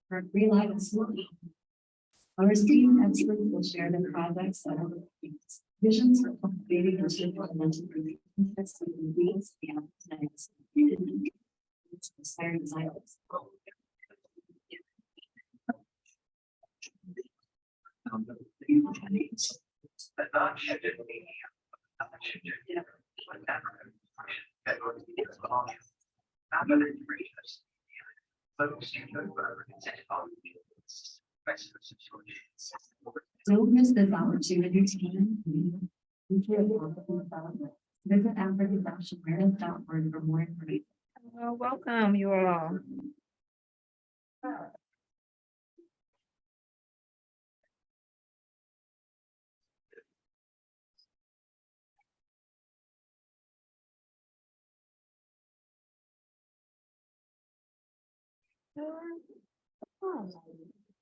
For real-life solution. Our esteemed experts will share the projects that are visions for cultivating the circle and mental relationships between leads, the appetites, and inspiring desires. Don't miss this opportunity to visit african-awareness.org for more information. Welcome you all.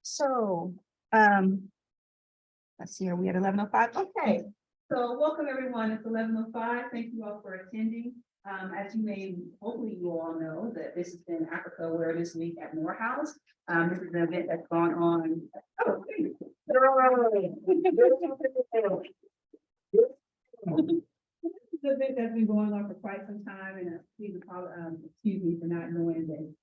So, let's see here, we at 11:05. Okay, so welcome everyone. It's 11:05. Thank you all for attending. As you may, hopefully you all know that this has been Africa Awareness Week at Morehouse. This is an event that's gone on. Oh, this is an event that's been going on for quite some time, and excuse me for not knowing the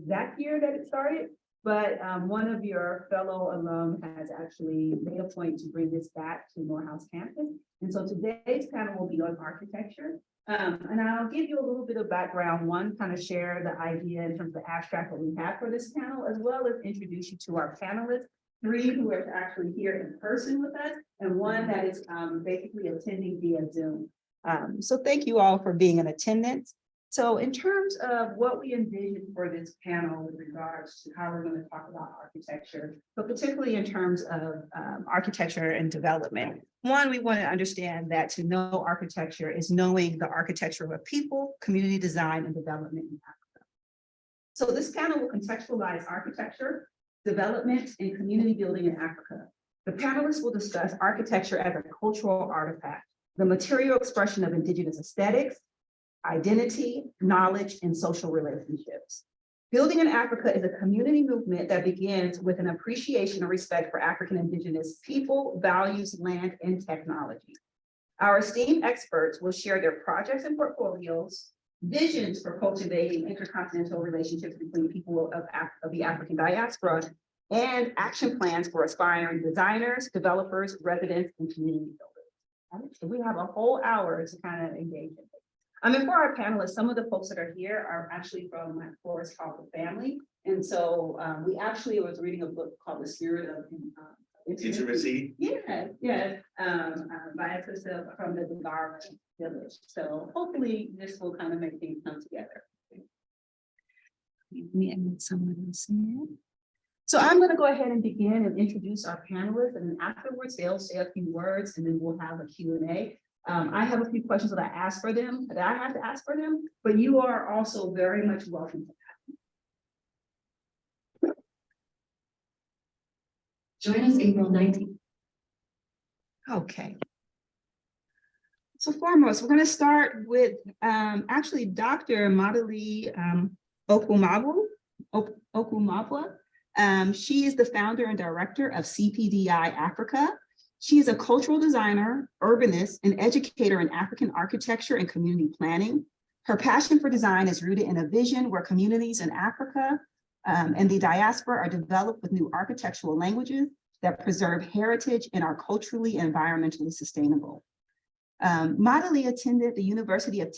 exact year that it started. But one of your fellow alum has actually made a point to bring this back to Morehouse campus. And so today's panel will be on architecture. And I'll give you a little bit of background. One, kind of share the idea in terms of the abstract that we have for this panel, as well as introduce you to our panelists, 3 who are actually here in person with us, and 1 that is basically attending via Zoom. So thank you all for being in attendance. So in terms of what we envision for this panel with regards to how we're going to talk about architecture, but particularly in terms of architecture and development. 1, we want to understand that to know architecture is knowing the architecture of a people, community design, and development in Africa. So this panel will contextualize architecture, development, and community building in Africa. The panelists will discuss architecture as a cultural artifact, the material expression of indigenous aesthetics, identity, knowledge, and social relationships. Building in Africa is a community movement that begins with an appreciation and respect for African indigenous people, values, land, and technology. Our esteemed experts will share their projects and portfolios, visions for cultivating intercontinental relationships between people of the African diaspora, and action plans for aspiring designers, developers, residents, and community builders. So we have a whole hour to kind of engage in. For our panelists, some of the folks that are here are actually from my course called The Family. And so we actually was reading a book called The Spirit of Intimacy. Yes, yes, by a sister from the Dagara village. So hopefully this will kind of make things come together. Me and someone else in. So I'm going to go ahead and begin and introduce our panelists, and then afterwards they'll say a few words, and then we'll have a Q&A. I have a few questions that I have to ask for them, but you are also very much welcome to that. Join us April 19th. Okay. So foremost, we're going to start with actually Dr. Nmadili Okwumabua. She is the founder and director of CPDI Africa. She is a cultural designer, urbanist, and educator in African architecture and community planning. Her passion for design is rooted in a vision where communities in Africa and the diaspora are developed with new architectural languages that preserve heritage and are culturally and environmentally sustainable. Nmadili attended the University of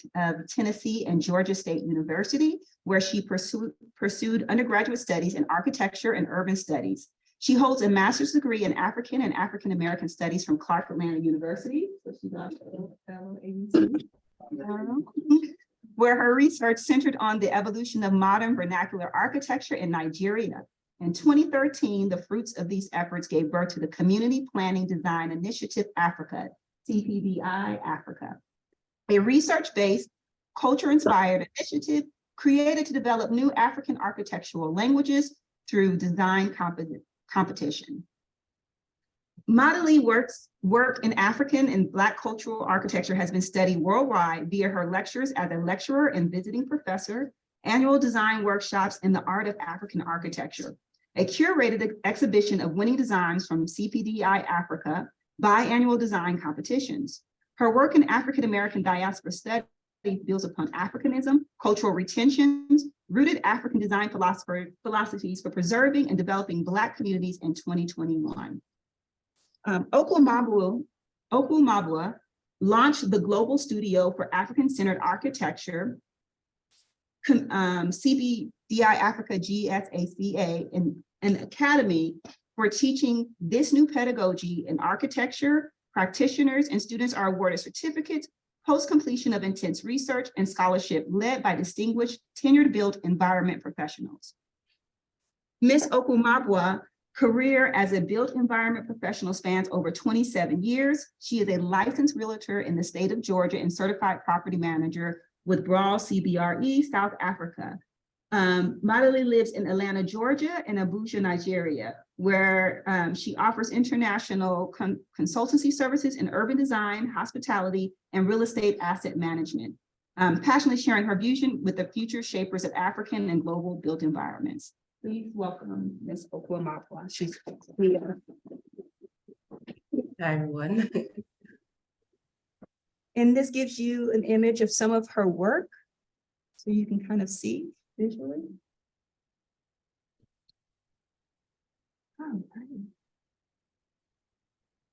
Tennessee and Georgia State University, where she pursued undergraduate studies in architecture and urban studies. She holds a master's degree in African and African American studies from Clark Atlanta University, so she's also a fellow ABC, where her research centered on the evolution of modern vernacular architecture in Nigeria. In 2013, the fruits of these efforts gave birth to the Community Planning Design Initiative Africa, CPDI Africa, a research-based, culture-inspired initiative created to develop new African architectural languages through design competition. Nmadili's work in African and Black cultural architecture has been studied worldwide via her lectures as a lecturer and visiting professor annual design workshops, and the art of African architecture, a curated exhibition of winning designs from CPDI Africa, biannual design competitions. Her work in African-American diaspora studies builds upon Africanism, cultural retentions, rooted African design philosophies for preserving and developing Black communities in 2021. Okwumabua launched the Global Studio for African-Centered Architecture, CPDI Africa GSACA, an academy for teaching this new pedagogy in architecture. Practitioners and students are awarded certificates post-completion of intense research and scholarship led by distinguished tenured built environment professionals. Ms. Okwumabua career as a built environment professional spans over 27 years. She is a licensed realtor in the state of Georgia and certified property manager with Brawl CBRE, South Africa. Nmadili lives in Atlanta, Georgia, and Abuja, Nigeria, where she offers international consultancy services in urban design, hospitality, and real estate asset management, passionately sharing her vision with the future shapers of African and global built environments. Please welcome Ms. Okwumabua. She's here. Hi, everyone. And this gives you an image of some of her work, so you can kind of see visually. All right.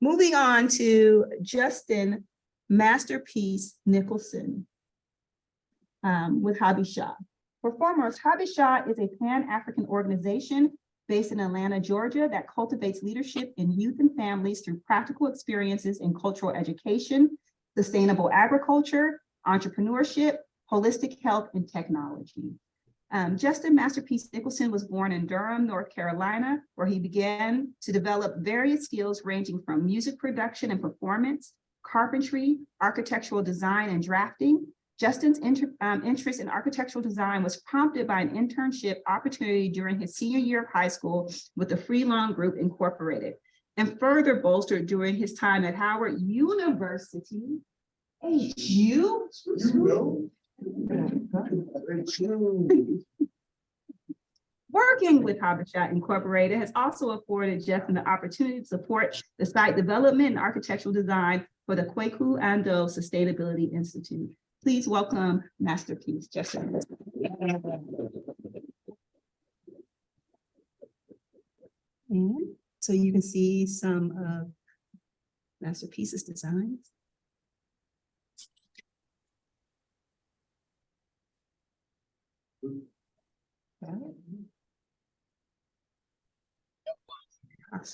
Moving on to Justin Masterpiece Nickelson with HABESHA. For foremost, HABESHA is a Pan-African organization based in Atlanta, Georgia, that cultivates leadership in youth and families through practical experiences in cultural education, sustainable agriculture, entrepreneurship, holistic health, and technology. Justin Masterpiece Nickelson was born in Durham, North Carolina, where he began to develop various skills ranging from music production and performance, carpentry, architectural design, and drafting. Justin's interest in architectural design was prompted by an internship opportunity during his senior year of high school with the Freelon Group Incorporated, and further bolstered during his time at Howard University. HU? Working with HABESHA Incorporated has also afforded Justin the opportunity to support the site development and architectural design for the Kwaku Ando Sustainability Institute. Please welcome Masterpiece, Justin. And so you can see some of Masterpiece's designs. All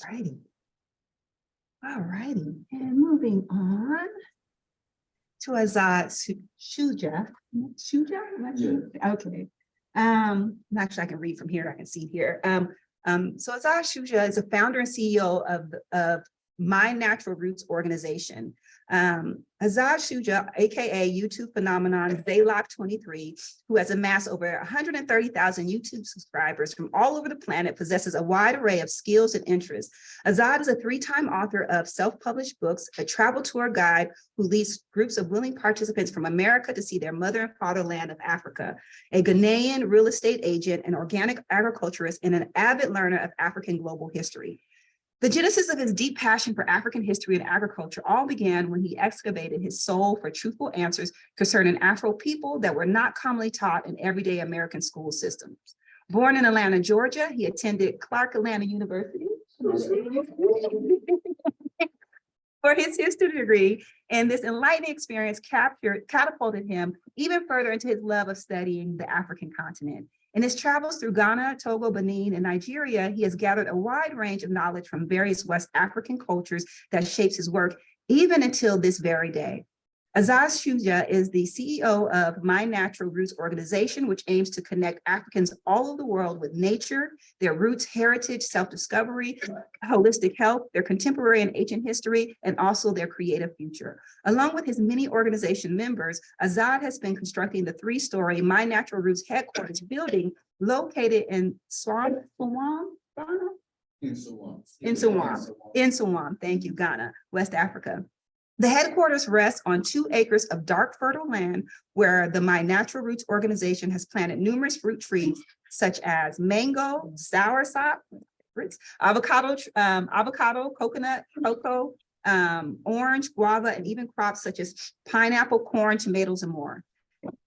righty. All righty. And moving on to Azad Shuja. Shuja? Okay. Actually, I can read from here. I can see here. So Azad Shuja is a founder and CEO of My Natural Roots organization. Azad Shuja, aka YouTube phenomenon Zaylock23, who has amassed over 130,000 YouTube subscribers from all over the planet, possesses a wide array of skills and interests. Azad is a 3-time author of self-published books, a travel tour guide who leads groups of willing participants from America to see their mother and fatherland of Africa, a Ghanaian real estate agent, an organic agriculturist, and an avid learner of African global history. The genesis of his deep passion for African history and agriculture all began when he excavated his soul for truthful answers concerning Afro people that were not commonly taught in everyday American school systems. Born in Atlanta, Georgia, he attended Clark Atlanta University for his history degree, and this enlightening experience catapulted him even further into his love of studying the African continent. In his travels through Ghana, Togo, Benin, and Nigeria, he has gathered a wide range of knowledge from various West African cultures that shapes his work even until this very day. Azad Shuja is the CEO of My Natural Roots organization, which aims to connect Africans all over the world with nature, their roots, heritage, self-discovery, holistic health, their contemporary and ancient history, and also their creative future. Along with his many organization members, Azad has been constructing the 3-story My Natural Roots headquarters building located in Nsawam, thank you, Ghana, West Africa. The headquarters rests on 2 acres of dark, fertile land where the My Natural Roots organization has planted numerous fruit trees such as mango, soursop, avocado, coconut, cocoa, orange, guava, and even crops such as pineapple, corn, tomatoes, and more.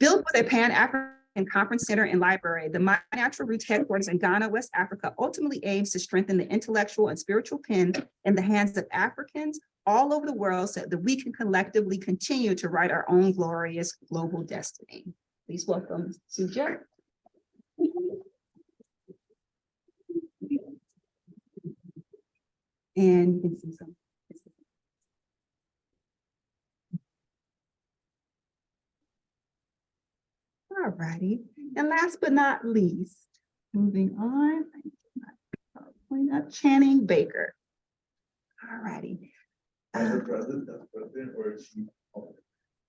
Built with a Pan-African Conference Center and library, the My Natural Roots headquarters in Ghana, West Africa, ultimately aims to strengthen the intellectual and spiritual pen in the hands of Africans all over the world so that we can collectively continue to write our own glorious global destiny. Please welcome Shuja. And you can see some. All righty. And last but not least, moving on, point up Channing Baker. All righty.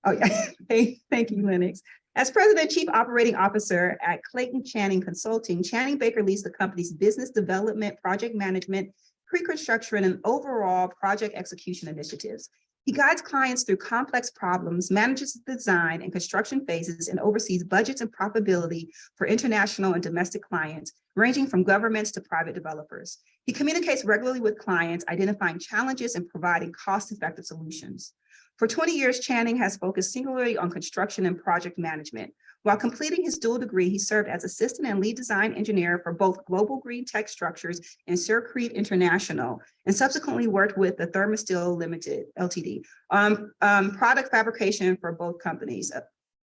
Oh, yeah. Hey, thank you, Lennox. As President and Chief Operating Officer at Clayton Channing Consulting, Channing Baker leads the company's business development, project management, pre-construction, and overall project execution initiatives. He guides clients through complex problems, manages the design and construction phases, and oversees budgets and profitability for international and domestic clients, ranging from governments to private developers. He communicates regularly with clients, identifying challenges and providing cost-effective solutions. For 20 years, Channing has focused singularly on construction and project management. While completing his dual degree, he served as assistant and lead design engineer for both Global Green Tech Structures and Sircrete International, and subsequently worked with the Thermosteel Limited Ltd. Product fabrication for both companies.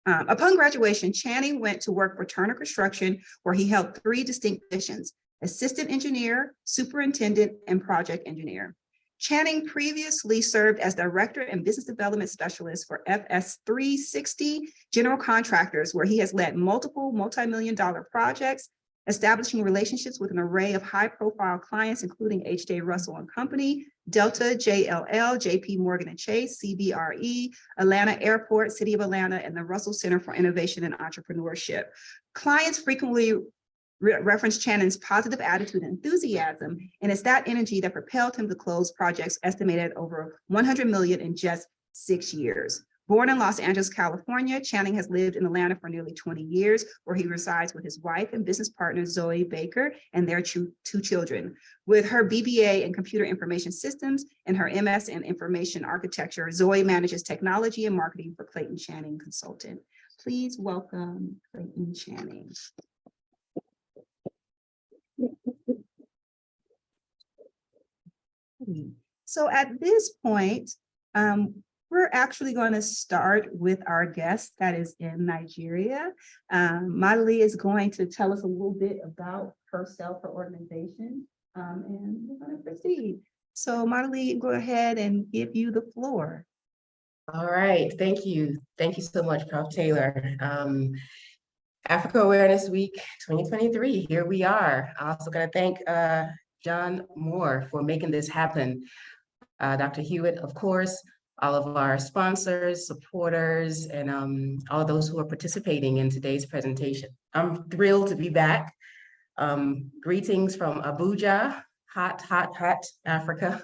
Upon graduation, Channing went to work for Turner Construction, where he held 3 distinct positions: assistant engineer, superintendent, and project engineer. Channing previously served as director and business development specialist for FS 360 General Contractors, where he has led multiple multi-million-dollar projects, establishing relationships with an array of high-profile clients, including H.J. Russell and Company, Delta, JLL, J.P. Morgan and Chase, CBRE, Atlanta Airport, City of Atlanta, and the Russell Center for Innovation and Entrepreneurship. Clients frequently reference Channing's positive attitude and enthusiasm, and it's that energy that propelled him to close projects estimated at over 100 million in just 6 years. Born in Los Angeles, California, Channing has lived in Atlanta for nearly 20 years, where he resides with his wife and business partner, Zoe Baker, and their 2 children. With her BBA in computer information systems and her MS in information architecture, Zoe manages technology and marketing for Clayton Channing Consulting. Please welcome Clayton Channing. So at this point, we're actually going to start with our guest that is in Nigeria. Nmadili is going to tell us a little bit about herself, her organization, and we're going to proceed. So Nmadili, go ahead and give you the floor. All right, thank you. Thank you so much, Prof. Taylor. Africa Awareness Week 2023, here we are. I'm also going to thank John Moore for making this happen. Dr. Hewitt, of course, all of our sponsors, supporters, and all of those who are participating in today's presentation. I'm thrilled to be back. Greetings from Abuja, hot, hot, hot Africa.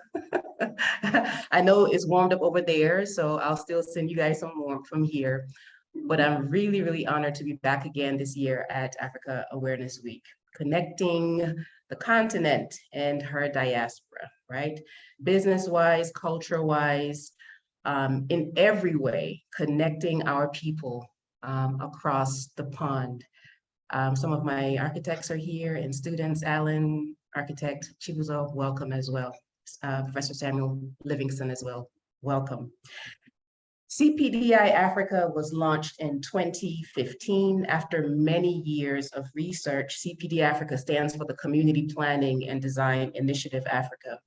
I know it's warmed up over there, so I'll still send you guys some warmth from here. But I'm really, really honored to be back again this year at Africa Awareness Week, connecting the continent and her diaspora, right? Business-wise, culture-wise, in every way, connecting our people across the pond. Some of my architects are here and students, Alan, architect, Chibuzo, welcome as well. Professor Samuel Livingston as well, welcome. CPDI Africa was launched in 2015. After many years of research, CPDI Africa stands for the Community Planning and Design Initiative Africa.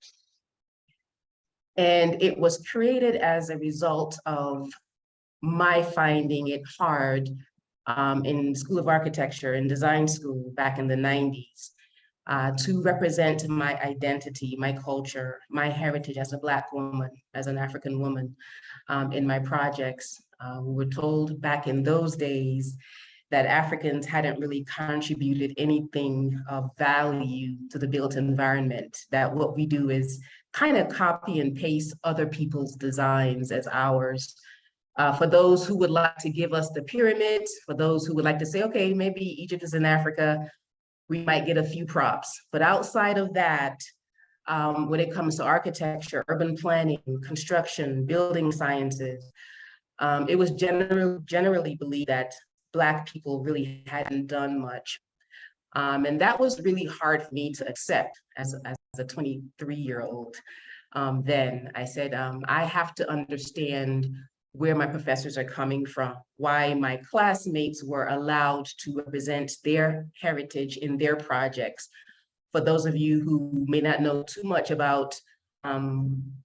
And it was created as a result of my finding it hard in School of Architecture and Design School back in the 90s to represent my identity, my culture, my heritage as a Black woman, as an African woman in my projects. We were told back in those days that Africans hadn't really contributed anything of value to the built environment, that what we do is kind of copy and paste other people's designs as ours. For those who would like to give us the pyramids, for those who would like to say, okay, maybe Egypt is in Africa, we might get a few props. But outside of that, when it comes to architecture, urban planning, construction, building sciences, it was generally believed that Black people really hadn't done much. And that was really hard for me to accept as a 23-year-old. Then I said, I have to understand where my professors are coming from, why my classmates were allowed to represent their heritage in their projects. For those of you who may not know too much about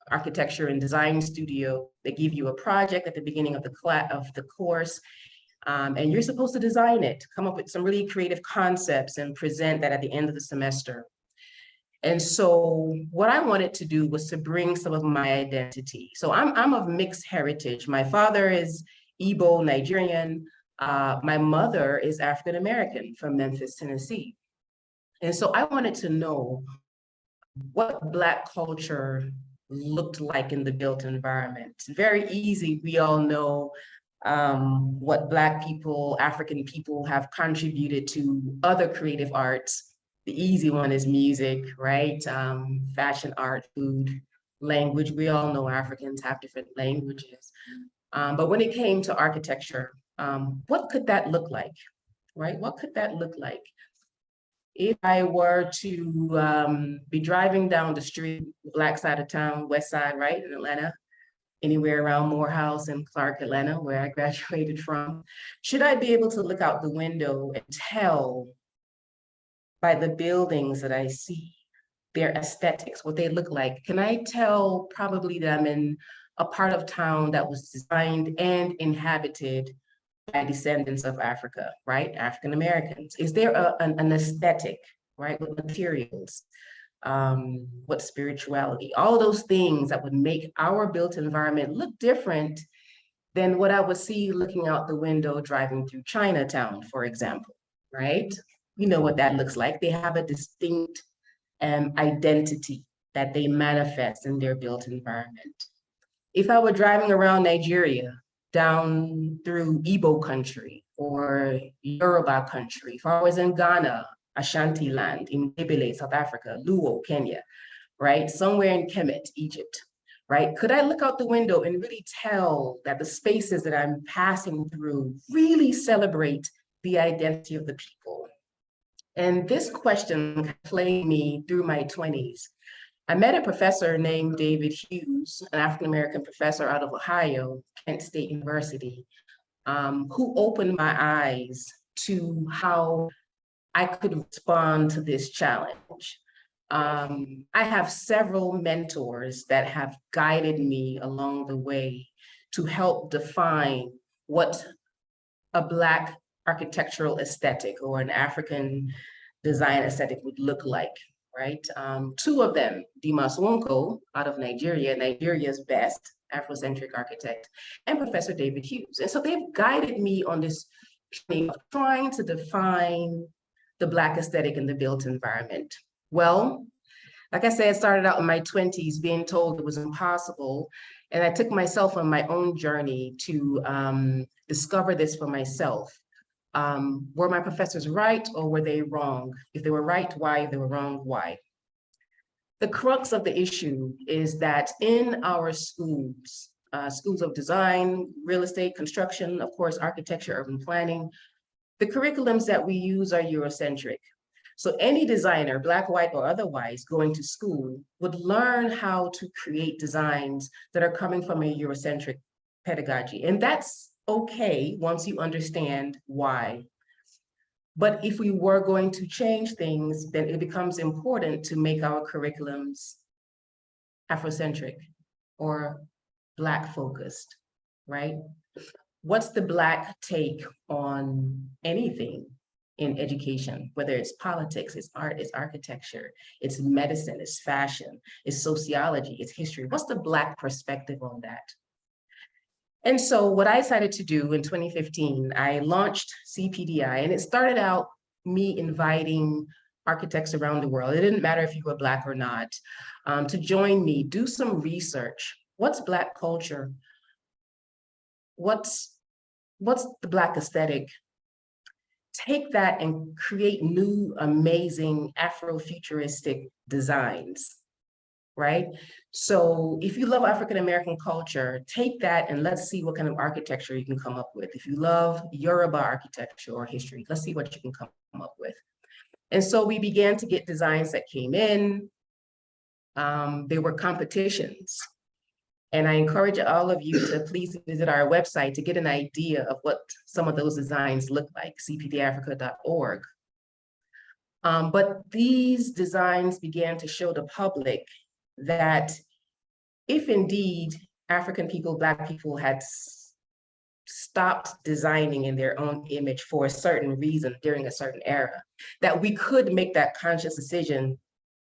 architecture and design studio, they give you a project at the beginning of the course, and you're supposed to design it, come up with some really creative concepts and present that at the end of the semester. And so what I wanted to do was to bring some of my identity. So I'm of mixed heritage. My father is Igbo Nigerian. My mother is African-American from Memphis, Tennessee. And so I wanted to know what Black culture looked like in the built environment. Very easy, we all know what Black people, African people have contributed to other creative arts. The easy one is music, right? Fashion, art, food, language. We all know Africans have different languages. But when it came to architecture, what could that look like, right? What could that look like? If I were to be driving down the street, Black side of town, west side, right, in Atlanta, anywhere around Morehouse and Clark, Atlanta, where I graduated from, should I be able to look out the window and tell by the buildings that I see, their aesthetics, what they look like? Can I tell probably that I'm in a part of town that was designed and inhabited by descendants of Africa, right? African Americans. Is there an aesthetic, right? What materials, what spirituality, all those things that would make our built environment look different than what I would see looking out the window driving through Chinatown, for example, right? You know what that looks like. They have a distinct identity that they manifest in their built environment. If I were driving around Nigeria, down through Igbo country or Yoruba country, if I was in Ghana, Ashanti land, in Nmadili, South Africa, Luo, Kenya, right? Somewhere in Kemet, Egypt, right? Could I look out the window and really tell that the spaces that I'm passing through really celebrate the identity of the people? And this question played me through my 20s. I met a professor named David Hughes, an African-American professor out of Ohio, Kent State University, who opened my eyes to how I could respond to this challenge. I have several mentors that have guided me along the way to help define what a Black architectural aesthetic or an African design aesthetic would look like, right? Two of them, Dimas Wonko out of Nigeria, Nigeria's best Afrocentric architect, and Professor David Hughes. And so they've guided me on this journey of trying to define the Black aesthetic in the built environment. Well, like I said, I started out in my 20s being told it was impossible. And I took myself on my own journey to discover this for myself. Were my professors right or were they wrong? If they were right, why? If they were wrong, why? The crux of the issue is that in our schools, schools of design, real estate, construction, of course, architecture, urban planning, the curriculums that we use are Eurocentric. So any designer, Black, white, or otherwise, going to school would learn how to create designs that are coming from a Eurocentric pedagogy. And that's okay once you understand why. But if we were going to change things, then it becomes important to make our curriculums Afrocentric or Black focused, right? What's the Black take on anything in education, whether it's politics, it's art, it's architecture, it's medicine, it's fashion, it's sociology, it's history? What's the Black perspective on that? And so what I decided to do in 2015, I launched CPDI, and it started out me inviting architects around the world. It didn't matter if you were Black or not, to join me, do some research. What's Black culture? What's the Black aesthetic? Take that and create new, amazing Afrofuturistic designs, right? So if you love African-American culture, take that and let's see what kind of architecture you can come up with. If you love Yoruba architecture or history, let's see what you can come up with. And so we began to get designs that came in. There were competitions. And I encourage all of you to please visit our website to get an idea of what some of those designs look like, cpdafrica.org. But these designs began to show the public that if indeed African people, Black people had stopped designing in their own image for a certain reason during a certain era, that we could make that conscious decision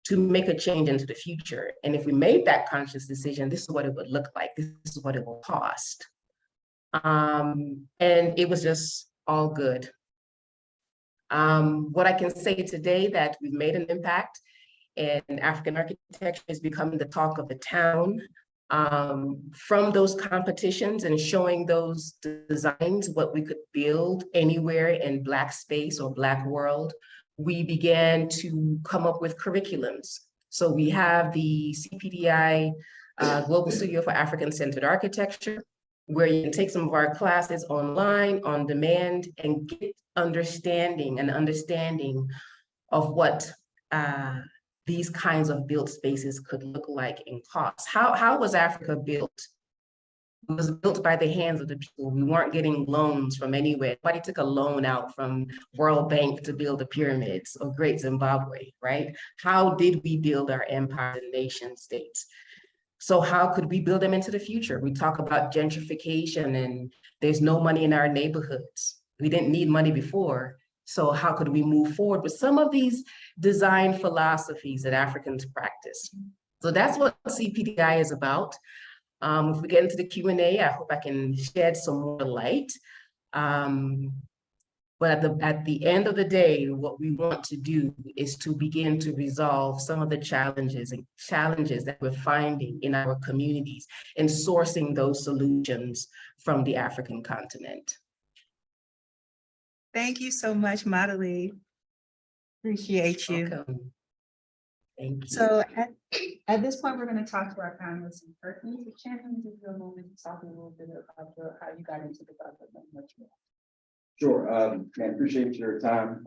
to make a change into the future. And if we made that conscious decision, this is what it would look like. This is what it will cost. And it was just all good. What I can say today that we've made an impact, and African architecture is becoming the talk of the town. From those competitions and showing those designs, what we could build anywhere in Black space or Black world, we began to come up with curriculums. So we have the CPDI Global Studio for African-Centered Architecture, where you can take some of our classes online, on demand, and get an understanding of what these kinds of built spaces could look like in cost. How was Africa built? It was built by the hands of the people. We weren't getting loans from anywhere. Nobody took a loan out from World Bank to build the pyramids or Great Zimbabwe, right? How did we build our empires and nation states? So how could we build them into the future? We talk about gentrification and there's no money in our neighborhoods. We didn't need money before. So how could we move forward with some of these design philosophies that Africans practice? So that's what CPDI is about. If we get into the Q&A, I hope I can shed some more light. But at the end of the day, what we want to do is to begin to resolve some of the challenges that we're finding in our communities and sourcing those solutions from the African continent. Thank you so much, Nmadili. Appreciate you. Welcome. Thank you. So at this point, we're going to talk to our panelists in person. So Shannon, give you a moment to talk a little bit about how you got into the project and much more. Sure, I appreciate your time.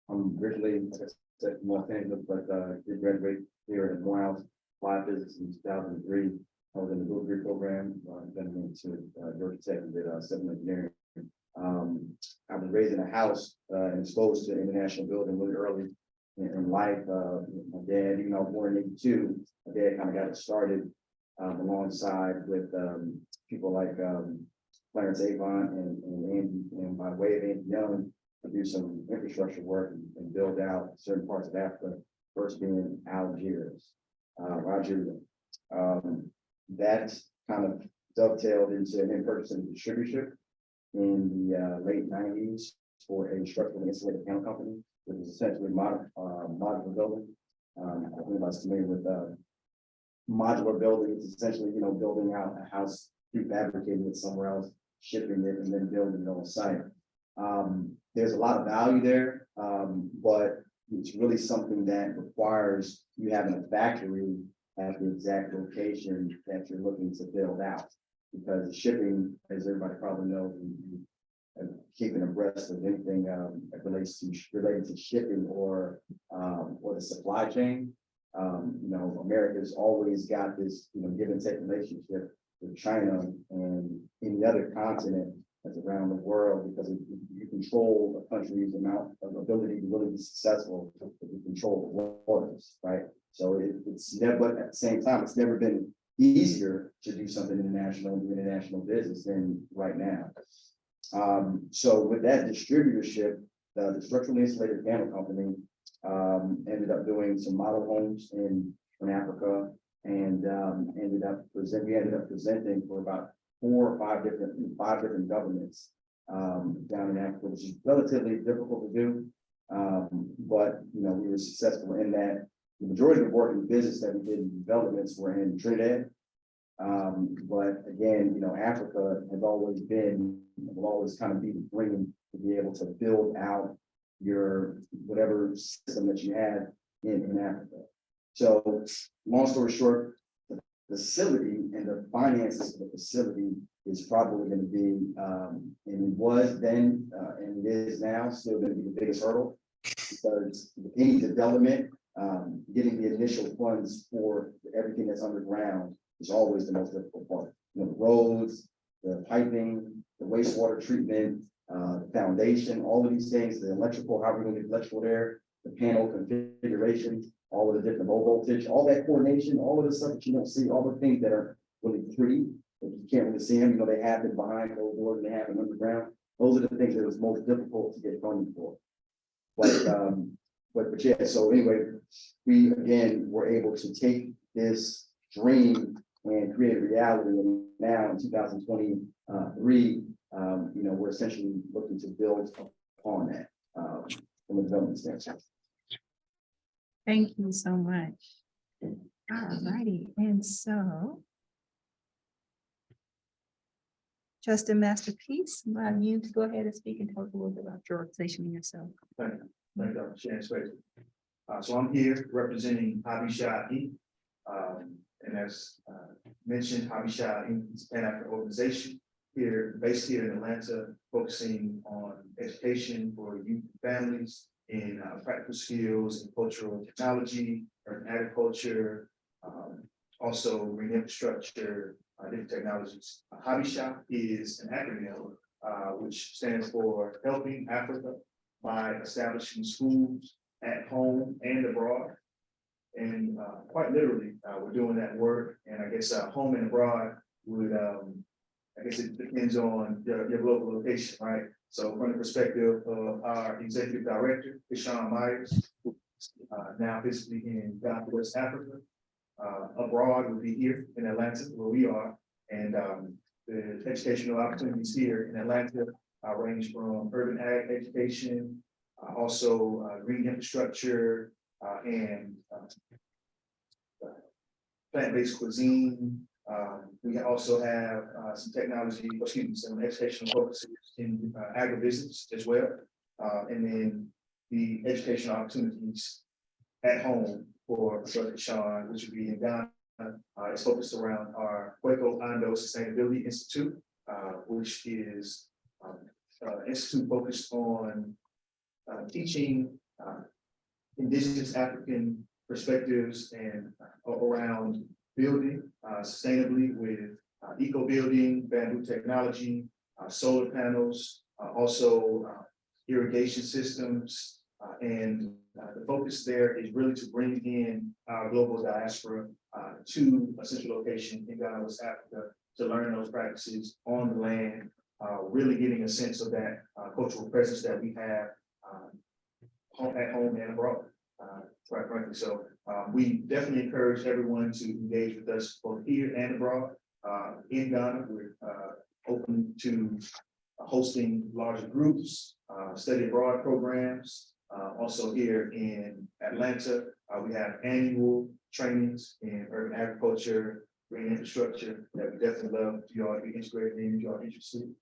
I'm originally, like I said, from Los Angeles, but did graduate here at Morehouse Applied Physics in 2003. I was in the dual degree program, then went to Georgia Tech and did civil engineering. I was raised in a house and exposed to international building really early in life. My dad, even though I was born in '82, my dad kind of got it started alongside with people like Clarence Avon and by way of Andy Young to do some infrastructure work and build out certain parts of Africa, first being Algeria. That kind of dovetailed into an in-person distributorship in the late '90s for a structurally insulated panel company, which is essentially modular building. I think everybody's familiar with modular building. It's essentially, building out a house, prefabricating it somewhere else, shipping it, and then building it on site. There's a lot of value there, but it's really something that requires you having a factory at the exact location that you're looking to build out. Because shipping, as everybody probably knows, and keeping abreast of anything that related to shipping or the supply chain. America's always got this give and take relationship with China and any other continent that's around the world, because you control a country's amount of ability to really be successful if you control the waters, right? So it's never, but at the same time, it's never been easier to do something international business than right now. So with that distributorship, the structurally insulated panel company ended up doing some model homes in Africa, and we ended up presenting for about five different governments down in Africa, which is relatively difficult to do. But we were successful in that. The majority of the work in business that we did in developments were in Trinidad. But again, Africa has always been, will always kind of be the dream to be able to build out your whatever system that you have in Africa. So long story short, the facility and the finances of the facility is probably going to be, and it was then, and it is now still going to be the biggest hurdle, because any development, getting the initial funds for everything that's underground is always the most difficult part. The roads, the piping, the wastewater treatment, the foundation, all of these things, the electrical, how we're going to get electrical there, the panel configuration, all of the different low voltage, all that coordination, all of the stuff that you don't see, all the things that are really pretty, but you can't really see them. They happen behind closed doors, they happen underground. Those are the things that it's most difficult to get funding for. But yeah, so anyway, we again were able to take this dream and create a reality. And now in 2023, we're essentially looking to build upon that from a development standpoint. Thank you so much. All righty, and so Justin Masterpiece, allow you to go ahead and speak and tell us a little bit about your organization and yourself. Thank you. Thank you, Dr. Shan Space. So I'm here representing HABESHA Inc. And as mentioned, HABESHA Inc. is a Pan-African organization based here in Atlanta, focusing on education for youth and families in practical skills and cultural technology, urban agriculture, also marine infrastructure, different technologies. HABESHA is an acronym which stands for Helping Africa by establishing schools at home and abroad. And quite literally, we're doing that work. And I guess home and abroad would, I guess it depends on your local location, right? So from the perspective of our executive director, Kishan Myers, now physically in Ghana, West Africa, abroad would be here in Atlanta, where we are. And the educational opportunities here in Atlanta range from urban ag education, also green infrastructure, and plant-based cuisine. We also have some educational focuses in agribusiness as well. And then the educational opportunities at home for Brother Sean, which would be in Ghana, is focused around our Kweko Ando Sustainability Institute, which is an institute focused on teaching indigenous African perspectives and around building sustainably with eco building, bamboo technology, solar panels, also irrigation systems, and the focus there is really to bring in our global diaspora to a central location in Ghana, West Africa, to learn those practices on the land, really getting a sense of that cultural presence that we have at home and abroad, quite frankly. So we definitely encourage everyone to engage with us both here and abroad. In Ghana, we're open to hosting larger groups, study abroad programs. Also here in Atlanta, we have annual trainings in urban agriculture, green infrastructure that we definitely love for you all to be integrated in if you are interested.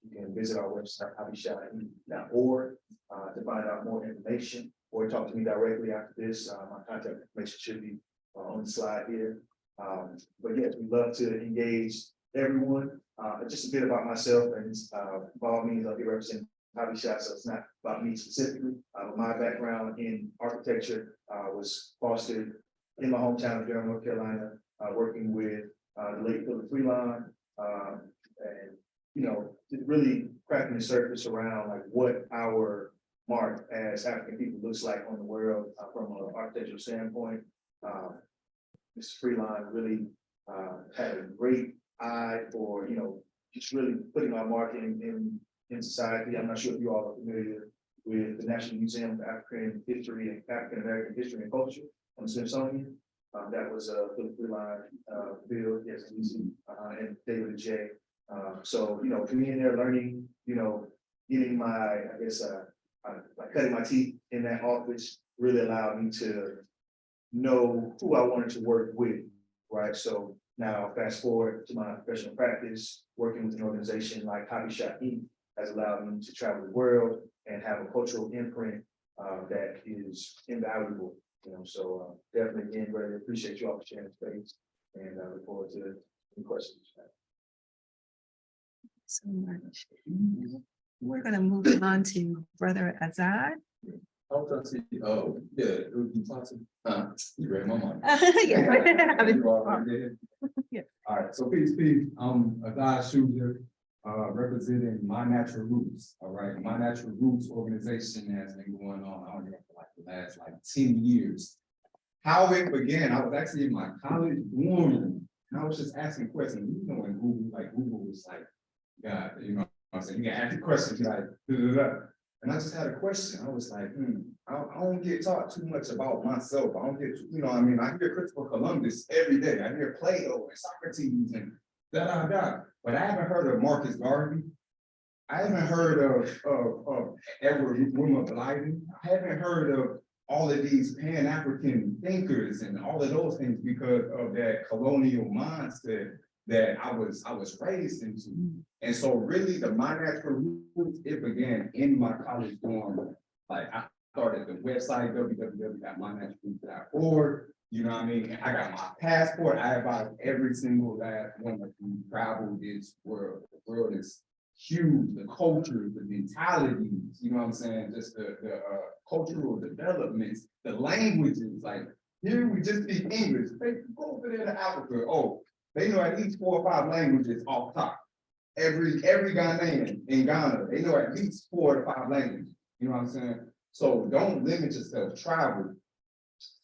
You can visit our website, habesha.org, to find out more information, or talk to me directly after this. My contact information should be on the slide here. But yes, we love to engage everyone. Just a bit about myself, and by all means, I'll be representing HABESHA, so it's not about me specifically. My background in architecture was fostered in my hometown of Durham, North Carolina, working with the late Philip Freelon, and really cracking the surface around like what our mark as African people looks like on the world from an architectural standpoint. Mr. Freelon really had a great eye for just really putting our mark in society. I'm not sure if you all are familiar with the National Museum of African History and African American History and Culture on the Smithsonian. That was for the Blue Line bill, yes, and David J. So, you know, coming in there, learning, you know, getting my, I guess, like cutting my teeth in that office really allowed me to know who I wanted to work with, right? So now fast forward to my professional practice, working with an organization like HABESHA Inc. has allowed me to travel the world and have a cultural imprint that is invaluable. You know, so definitely again, really appreciate you all for sharing space, and look forward to any questions. So much. We're gonna move on to Brother Azad. I was trying to see, oh, yeah, it would be possible. You read my mind. Yeah. I mean, You already did? Yeah. All right, so peace, Azad Shuja, representing My Natural Roots, all right? My Natural Roots organization has been going on, I don't know, for like the last 10 years. How it began, I was actually in my college dorm room, and I was just asking questions, you know, when Google was like, God, you know, I'm saying, you can ask the questions, you're like, da, da, da. And I just had a question. I was like, I don't get taught too much about myself. I don't get, you know, I mean, I hear Christopher Columbus every day. I hear Plato and Socrates and da. But I haven't heard of Marcus Garvey. I haven't heard of Edward Wilmer Blyden. I haven't heard of all of these Pan-African thinkers and all of those things because of that colonial mindset that I was raised into. And so really the My Natural Roots, it began in my college dorm. Like I started the website, www.mynaturalroots.org. You know what I mean? I got my passport. I advise every single last one of you travel this world. The world is huge. The culture, the mentalities, you know what I'm saying? Just the cultural developments, the languages. Like here we just speak English. They go over there to Africa. Oh, they know at least 4 or 5 languages off top. Every Ghanaian in Ghana, they know at least 4 to 5 languages. You know what I'm saying? So don't limit yourself, travel.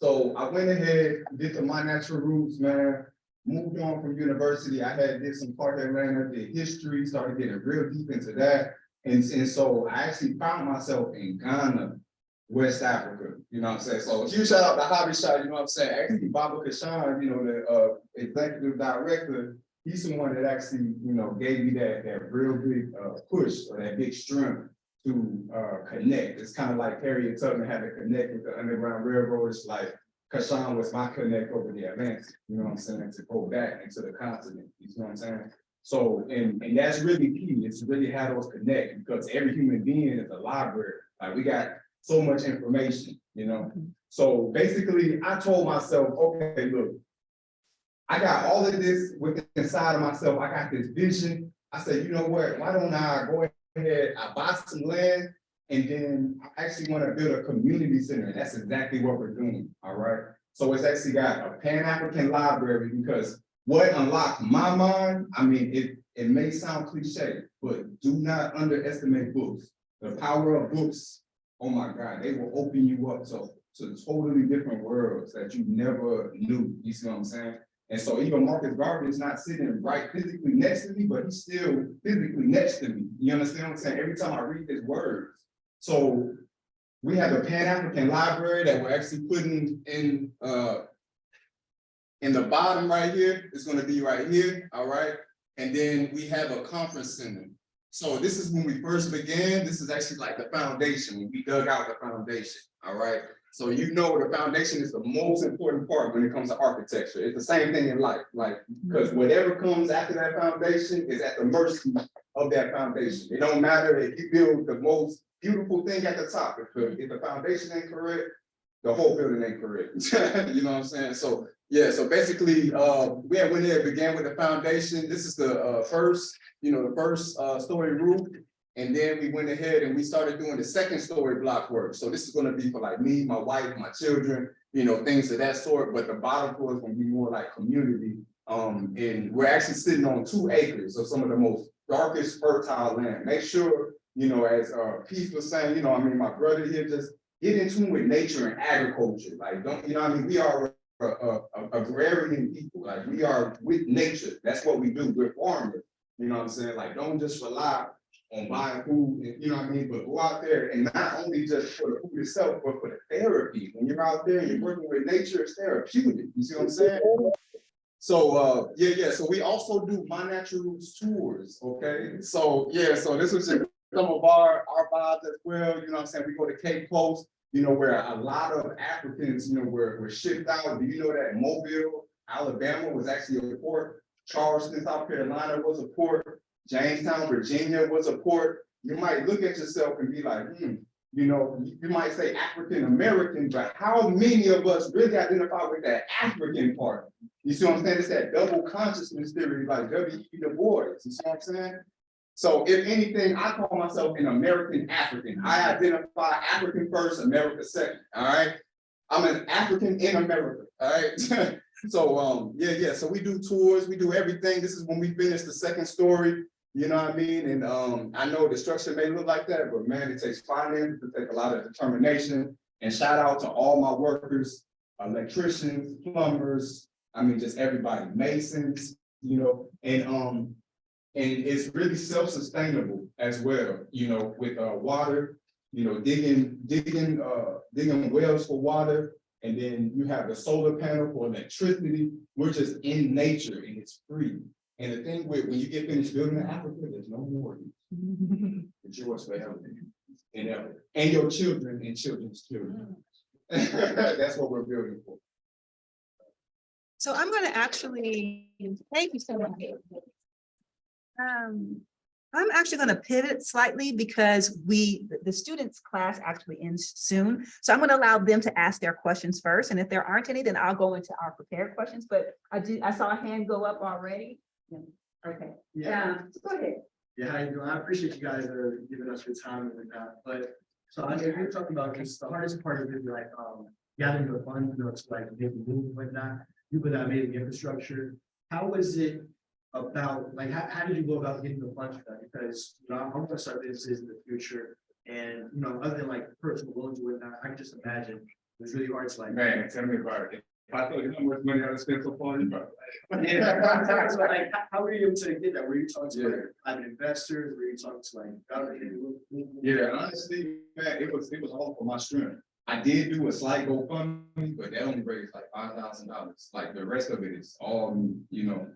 So I went ahead, did the My Natural Roots, man, moved on from university. I did some Clark Atlanta, did history, started getting real deep into that. And so I actually found myself in Ghana, West Africa, you know what I'm saying? So huge shout out to HABESHA, you know what I'm saying? Actually, Baba Kashan, you know, the executive director, he's the one that actually, you know, gave me that real big push or that big strength to connect. It's kind of like Harriet Tubman had to connect with the Underground Railroad. It's like Kashan was my connect over the Atlantic, you know what I'm saying, to go back into the continent, you know what I'm saying? So, and that's really key. It's really how those connect, because every human being is a library. Like we got so much information, you know? So basically I told myself, okay, look, I got all of this within inside of myself. I got this vision. I said, you know what, why don't I go ahead, I buy some land, and then I actually want to build a community center. And that's exactly what we're doing, all right? So it's actually got a Pan-African library, because what unlocked my mind, I mean, it may sound cliche, but do not underestimate books. The power of books, oh my God, they will open you up to totally different worlds that you never knew, you see what I'm saying? And so even Marcus Garvey is not sitting right physically next to me, but he's still physically next to me. You understand what I'm saying? Every time I read his words. So we have a Pan-African library that we're actually putting in the bottom right here. It's going to be right here, all right? And then we have a conference center. So this is when we first began. This is actually like the foundation, when we dug out the foundation, all right? So you know the foundation is the most important part when it comes to architecture. It's the same thing in life, like, because whatever comes after that foundation is at the mercy of that foundation. It don't matter if you build the most beautiful thing at the top. If the foundation ain't correct, the whole building ain't correct. You know what I'm saying? So yeah, so basically, we had went there, began with the foundation. This is the first story roof. And then we went ahead and we started doing the 2nd story block work. So this is going to be for like me, my wife, my children, you know, things of that sort. But the bottom floor is going to be more like community. And we're actually sitting on 2 acres of some of the most darkest fertile land. Make sure, you know, as Peace was saying, you know, I mean, my brother here, just get in tune with nature and agriculture. Like, don't, you know what I mean? We are agrarian people. Like, we are with nature. That's what we do. We're farmers. You know what I'm saying? Like, don't just rely on buying food, and, you know what I mean? But go out there and not only just for the food itself, but for the therapy. When you're out there and you're working with nature, it's therapeutic. You see what I'm saying? So so we also do My Natural Roots tours, okay? So so this was just some of our vibes as well. You know what I'm saying? We go to Cape Coast, you know, where a lot of Africans, you know, were shipped out. Do you know that Mobile, Alabama was actually a port? Charleston, South Carolina was a port. Jamestown, Virginia was a port. You might look at yourself and be like, you know, you might say African American, but how many of us really identify with that African part? You see what I'm saying? It's that double consciousness theory, like W.E. Du Bois. You see what I'm saying? So if anything, I call myself an American African. I identify African first, America second. All right. I'm an African in America. All right. So so we do tours, we do everything. This is when we finish the second story. You know what I mean? And I know the structure may look like that, but man, it takes finance, it takes a lot of determination. And shout out to all my workers, electricians, plumbers, I mean, just everybody, masons, you know, and it's really self-sustainable as well, you know, with water, you know, digging wells for water. And then you have the solar panel for electricity. We're just in nature and it's free. And the thing with when you get finished building in Africa, there's no more. It's yours forever and ever. And your children and children's children. That's what we're building for. So I'm going to actually, thank you so much. I'm actually going to pivot slightly because the students class actually ends soon. So I'm going to allow them to ask their questions first. And if there aren't any, then I'll go into our prepared questions. But I saw a hand go up already. Okay. Yeah. Go ahead. Yeah, how you doing? I appreciate you guys giving us your time and that. But so I mean, you're talking about because the hardest part is like gathering the funds, you know, to like make the move like that. People that made the infrastructure. How was it about like how did you go about getting the funds for that? Because you know, I'm going to start businesses in the future, and you know, other than like personal loans and whatnot, I can just imagine it's really hard to like. Man, tell me about it. If I told you how much money I spent so far, Yeah. So like, how were you able to get that? Were you talking to like private investors? Were you talking to like government? Yeah, honestly, man, it was all for my strength. I did do a slight GoFundMe, but that only raised like $5,000. Like the rest of it is all me, you know.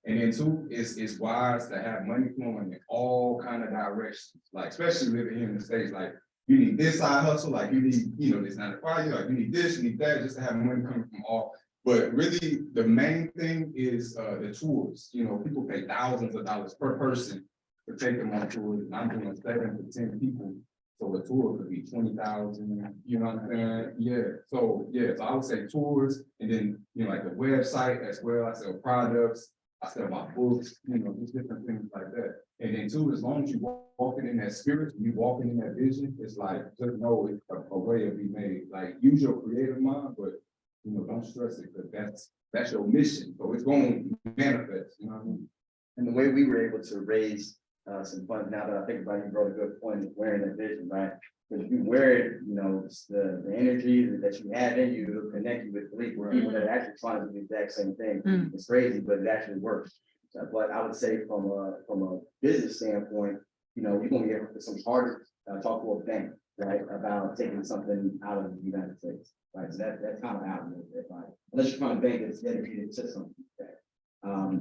And then two, it's wise to have money flowing in all kind of directions. Like especially living here in the States, like you need this side hustle, like you need, you know, this 9 to 5, like you need this, you need that, just to have money coming from all. But really, the main thing is the tours. You know, people pay thousands of dollars per person to take them on tours. And I'm doing 7 to 10 people. So a tour could be 20,000, you know what I'm saying? Yeah. So I would say tours, and then, you know, like the website as well. I sell products, I sell my books, you know, just different things like that. And then too, as long as you walking in that spirit, you walking in that vision, it's like, just know it's a way to be made. Like use your creative mind, but you know, don't stress it, because that's your mission. So it's going to manifest, you know what I mean? And the way we were able to raise some funds, now that I think about it, you brought a good point, of wearing that vision, right? Because if you wear it, you know, it's the energy that you have in you will connect you with belief, where people that are actually trying to do the exact same thing. It's crazy, but it actually works. But I would say from a business standpoint, you know, you're going to get some harder talk to a bank, right, about taking something out of the United States, right? So that's kind of out there, right? Unless you're trying to bank that's dedicated to something.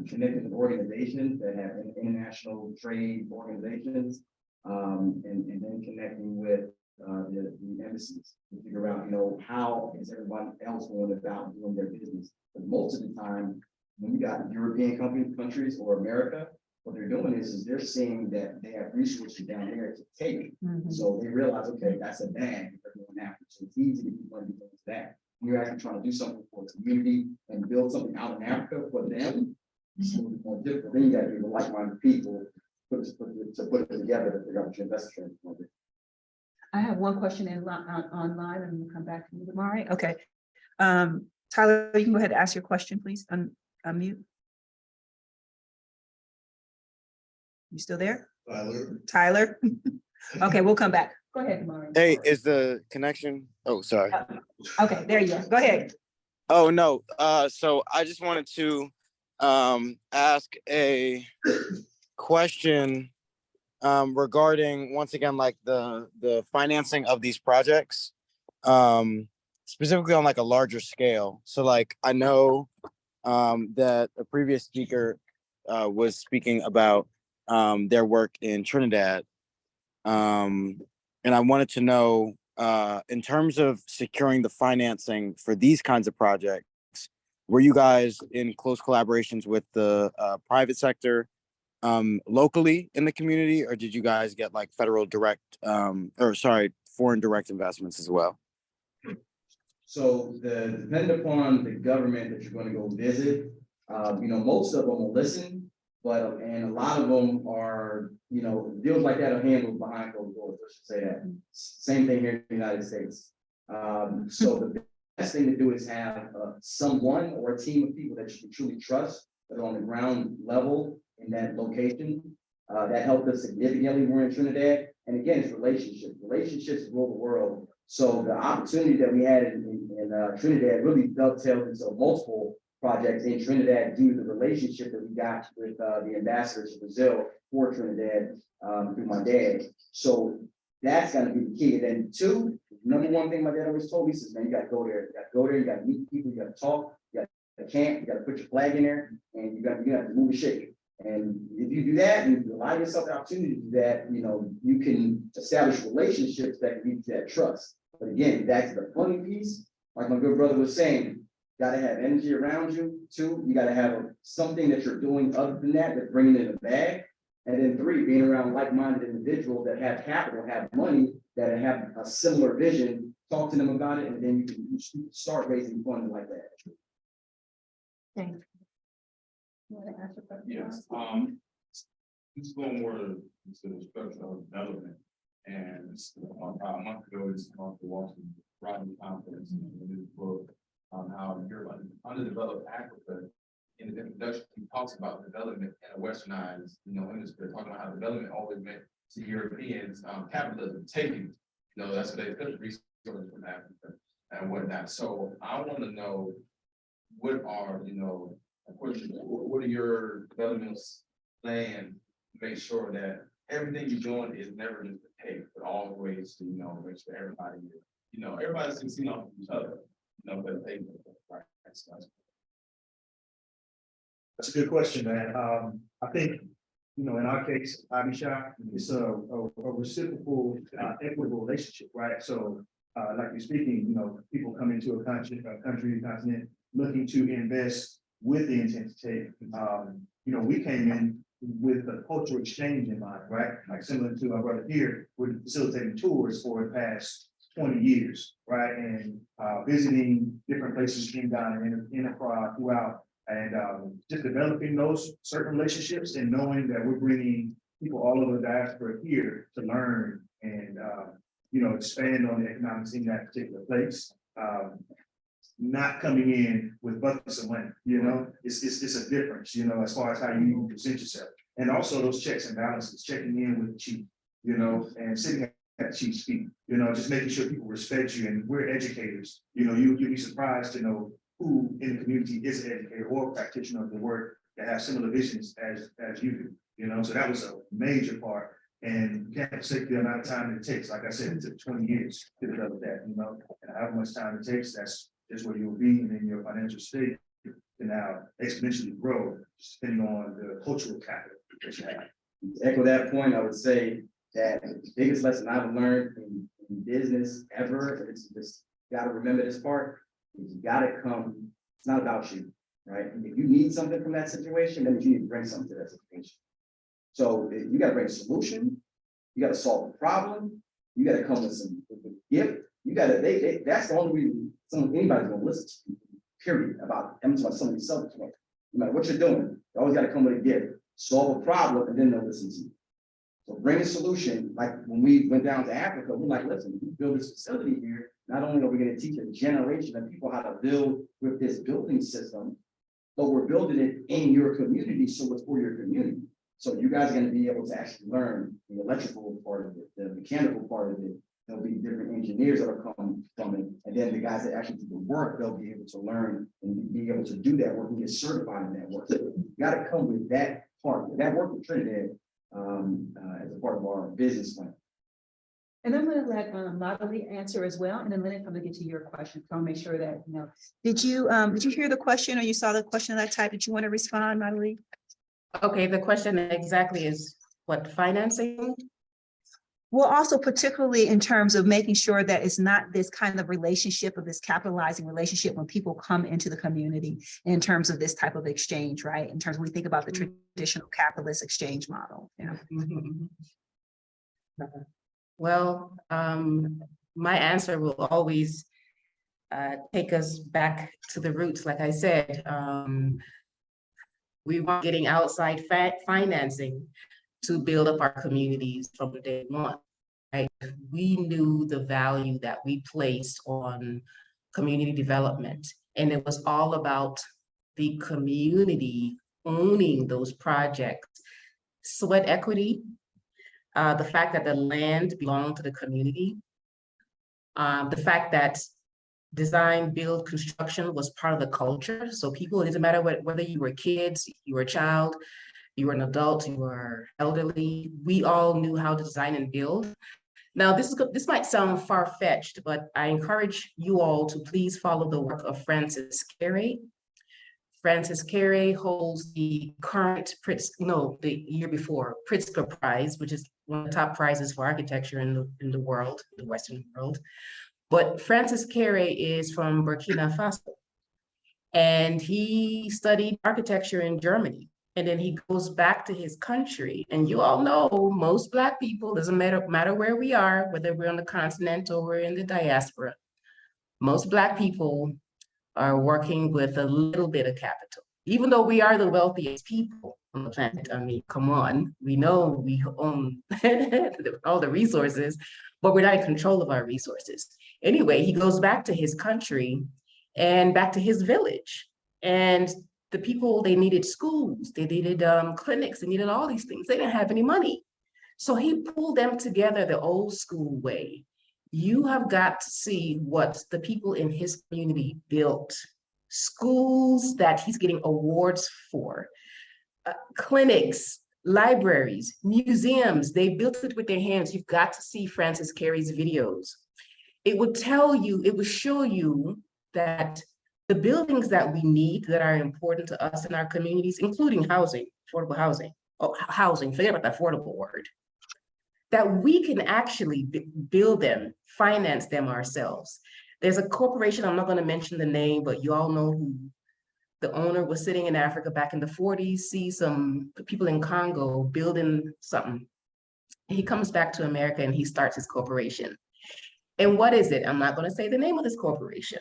Connected with organizations that have international trade organizations, and then connecting with the embassies to figure out, you know, how is everyone else going about doing their business. But most of the time, when you got European countries or America, what they're doing is they're seeing that they have resources down there to take. So they realize, okay, that's a bag that they're going after. So it's easy to keep money towards that. When you're actually trying to do something for the community and build something out in Africa for them, it's a little bit more difficult. Then you got to be the like-minded people to put it together to figure out what your investment is. I have one question online, and we'll come back to you, Damari. Okay. Tyler, you can go ahead and ask your question, please. Unmute. You still there? Tyler? Okay, we'll come back. Go ahead, Damari. Hey, is the connection? Oh, sorry. Okay, there you go. Go ahead. Oh, no. So I just wanted to ask a question regarding, once again, like the financing of these projects, specifically on like a larger scale. So like I know that a previous speaker was speaking about their work in Trinidad. And I wanted to know, in terms of securing the financing for these kinds of projects, were you guys in close collaborations with the private sector locally in the community, or did you guys get like federal direct, foreign direct investments as well? So depending upon the government that you're going to go visit, most of them will listen, and a lot of them are, deals like that are handled behind closed doors, let's just say that. Same thing here in the United States. So the best thing to do is have someone or a team of people that you can truly trust that are on the ground level in that location. That helped us significantly when we're in Trinidad. And again, it's relationships. Relationships rule the world. So the opportunity that we had in Trinidad really dovetailed into multiple projects in Trinidad due to the relationship that we got with the ambassador to Brazil for Trinidad through my dad. So that's gonna be the key. And then two, number one thing my dad always told me, he says, man, you gotta go there. You gotta go there, you gotta meet people, you gotta talk, you gotta camp, you gotta put your flag in there, and you have to move and shake. And if you do that, and you allow yourself the opportunity to do that, you can establish relationships that can lead to that trust. But again, back to the funding piece, like my good brother was saying, you gotta have energy around you. Two, you gotta have something that you're doing other than that, that's bringing in a bag. And then three, being around like-minded individuals that have capital, have money, that have a similar vision, talk to them about it, and then you can start raising funds like that. Thanks. Yes, just going more to the structure of development. And about a month ago, this month, the Washington Rodney Conference, in this book, how you're like underdeveloped Africa. In the introduction, he talks about development in a westernized, industry, talking about how development always meant to Europeans, capitalism, taking, that's what they took resources from Africa and whatnot. So I want to know, what are, what are your developments plan to make sure that everything you're doing is never just a take, but always to, make sure everybody, everybody's succeeding off of each other, but they, right? That's a good question, man. I think, in our case, HABESHA, it's a reciprocal, equitable relationship, right? So, like you're speaking, people come into a country, continent, looking to invest with the intent to take. We came in with a cultural exchange in mind, right? Like similar to our brother here, we're facilitating tours for the past 20 years, right? And visiting different places in Ghana, in Accra, throughout. And just developing those certain relationships and knowing that we're bringing people all over the diaspora here to learn and, expand on the economics in that particular place. Not coming in with buckets of money, it's a difference, as far as how you present yourself. And also those checks and balances, checking in with the chief, and sitting at the chief's feet, just making sure people respect you. And we're educators, you'll be surprised to know who in the community is an educator or a practitioner of the work that have similar visions as you do, so that was a major part. And you can't take the amount of time it takes. Like I said, it took 20 years to develop that, and however much time it takes, that's where you'll be, and then your financial state can now exponentially grow, depending on the cultural capital that you have. To echo that point, I would say that the biggest lesson I've learned in business ever, it's just gotta remember this part, is you gotta come, it's not about you, right? If you need something from that situation, then you need to bring something to that situation. So you gotta bring a solution, you gotta solve a problem, you gotta come with a gift, you gotta, that's the only reason anybody's gonna listen to you, period, about somebody's selfish. No matter what you're doing, you always gotta come with a gift, solve a problem, and then they'll listen to you. So bring a solution, like when we went down to Africa, we're like, listen, we build this facility here, not only are we gonna teach a generation of people how to build with this building system, but we're building it in your community, so it's for your community. So you guys are gonna be able to actually learn the electrical part of it, the mechanical part of it. There'll be different engineers that will come from it. And then the guys that actually do the work, they'll be able to learn and be able to do that work and get certified in that work. So you gotta come with that part. That work with Trinidad as a part of our business plan. And I'm gonna let Nmadili answer as well, and then Lynn, I'm gonna get to your question, so I'll make sure that, you know. Did you hear the question or you saw the question that I typed? Did you want to respond, Natalie? Okay, the question exactly is what, financing? Well, also particularly in terms of making sure that it's not this kind of relationship or this capitalizing relationship when people come into the community in terms of this type of exchange, right? In terms of we think about the traditional capitalist exchange model. Yeah. Well, my answer will always take us back to the roots. Like I said, we weren't getting outside financing to build up our communities from day one, right? We knew the value that we placed on community development, and it was all about the community owning those projects. Sweat equity, the fact that the land belonged to the community, the fact that design, build, construction was part of the culture. So people, it doesn't matter whether you were kids, you were a child, you were an adult, you were elderly, we all knew how to design and build. Now, this might sound far-fetched, but I encourage you all to please follow the work of Francis Carey. Francis Carey holds the current, the year before, Pritzker Prize, which is one of the top prizes for architecture in the world, the Western world. But Francis Carey is from Burkina Faso, and he studied architecture in Germany. And then he goes back to his country. And you all know most Black people, doesn't matter where we are, whether we're on the continent or we're in the diaspora, most Black people are working with a little bit of capital. Even though we are the wealthiest people on the planet, I mean, come on, we know we own all the resources, but we're not in control of our resources. Anyway, he goes back to his country and back to his village. And the people, they needed schools, they needed clinics, they needed all these things. They didn't have any money. So he pulled them together the old school way. You have got to see what the people in his community built. Schools that he's getting awards for, clinics, libraries, museums, they built it with their hands. You've got to see Francis Carey's videos. It would tell you, it would show you that the buildings that we need that are important to us in our communities, including housing, affordable housing, housing, forget about the affordable word, that we can actually build them, finance them ourselves. There's a corporation, I'm not going to mention the name, but you all know who the owner was sitting in Africa back in the 40s, see some people in Congo building something. He comes back to America and he starts his corporation. And what is it? I'm not going to say the name of this corporation,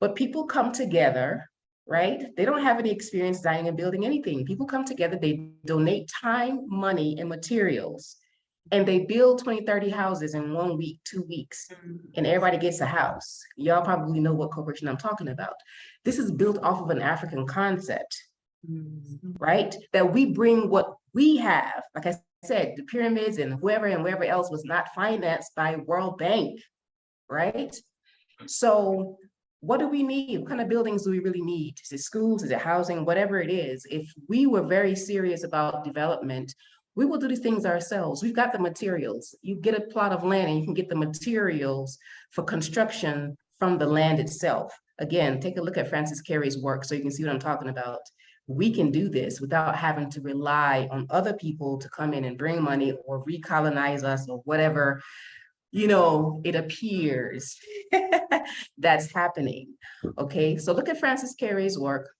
but people come together, right? They don't have any experience designing and building anything. People come together, they donate time, money, and materials, and they build 20, 30 houses in 1 week, 2 weeks, and everybody gets a house. Y'all probably know what corporation I'm talking about. This is built off of an African concept, right? That we bring what we have. Like I said, the pyramids and whoever and wherever else was not financed by World Bank, right? So what do we need? What kind of buildings do we really need? Is it schools? Is it housing? Whatever it is, if we were very serious about development, we will do these things ourselves. We've got the materials. You get a plot of land and you can get the materials for construction from the land itself. Again, take a look at Francis Carey's work so you can see what I'm talking about. We can do this without having to rely on other people to come in and bring money or recolonize us or whatever, you know, it appears that's happening. Okay, so look at Francis Carey's work.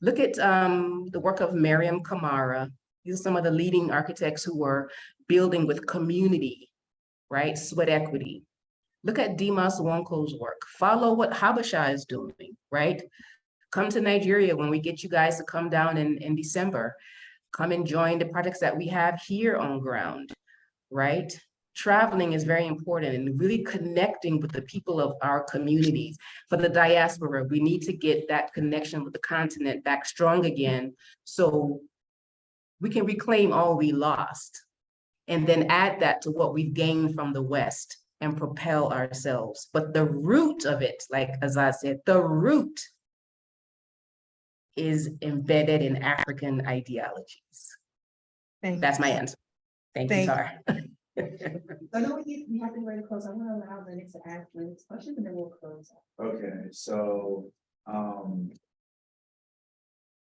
Look at the work of Mariam Kamara. These are some of the leading architects who were building with community, right? Sweat equity. Look at Dimas Wonko's work. Follow what HABESHA is doing, right? Come to Nigeria when we get you guys to come down in December. Come and join the projects that we have here on ground, right? Traveling is very important and really connecting with the people of our communities. For the diaspora, we need to get that connection with the continent back strong again so we can reclaim all we lost and then add that to what we've gained from the West and propel ourselves. But the root of it, like Azad said, the root is embedded in African ideologies. Thank That's my answer. Thank you, Thank- Tara. I know we have to ready to close. I want to allow Lennox to ask Lennox questions and then we'll close. Okay, so,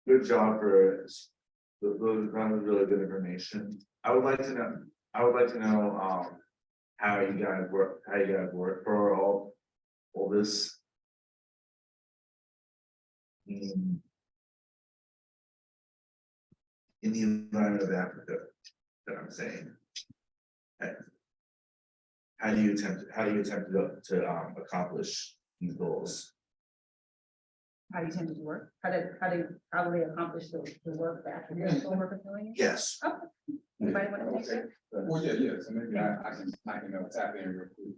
good job for those really good information. I would like to know, how you guys work for all this. In the environment of Africa, that I'm saying. How do you attempt to accomplish these goals? How do you tend to work? How do they accomplish the work that the work of doing it? Yes. Anybody want to take it? Well, yeah, so maybe I can tap in real quick.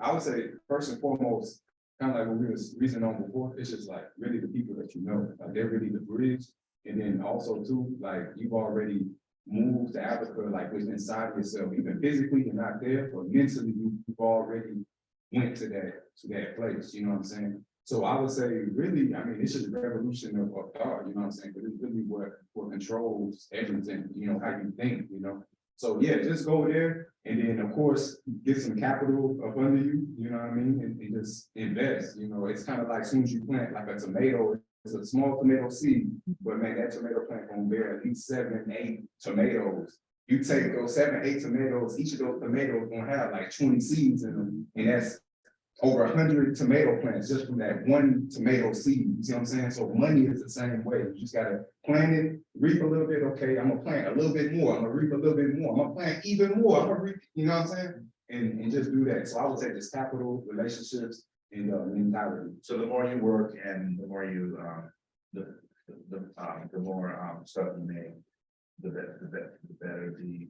I would say first and foremost, kind of like what we was reasoning on before, it's just like really the people that you know, like they're really the bridge. And then also too, like you've already moved to Africa, like within inside of yourself, even physically you're not there, but mentally you've already went to that place, you know what I'm saying? So I would say really, I mean, it's just a revolution of thought, you know what I'm saying? But it's really what controls everything, you know, how you think, you know? So yeah, just go there and then of course, get some capital up under you, you know what I mean? And just invest, you know, it's kind of like as soon as you plant like a tomato, it's a small tomato seed, but man, that tomato plant gonna bear at least 7, 8 tomatoes. You take those 7, 8 tomatoes, each of those tomatoes gonna have like 20 seeds in them, and that's over 100 tomato plants just from that one tomato seed. You see what I'm saying? So money is the same way. You just gotta plant it, reap a little bit. Okay, I'm gonna plant a little bit more. I'm gonna reap a little bit more. I'm gonna plant even more. I'm gonna reap. You know what I'm saying? And just do that. So I would say just capital, relationships, and mentality. So the more you work and the more you, the more stuff you make, the better the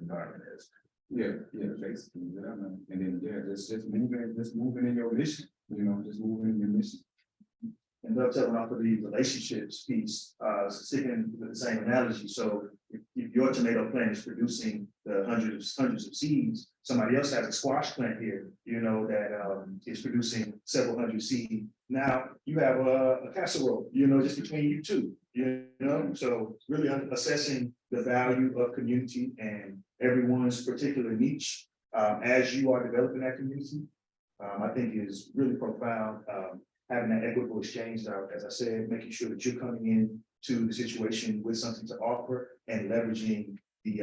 environment is. Yeah, basically, yeah, man. And then, yeah, just moving in your mission, you know, just moving in your mission. And dovetailing off of the relationships piece, sticking with the same analogy. So if your tomato plant is producing the hundreds of seeds, somebody else has a squash plant here, you know, that is producing several hundred seeds. Now you have a casserole, you know, just between you two, you know, so really assessing the value of community and everyone's particular niche as you are developing that community, I think is really profound. Having that equitable exchange, as I said, making sure that you're coming in to the situation with something to offer and leveraging the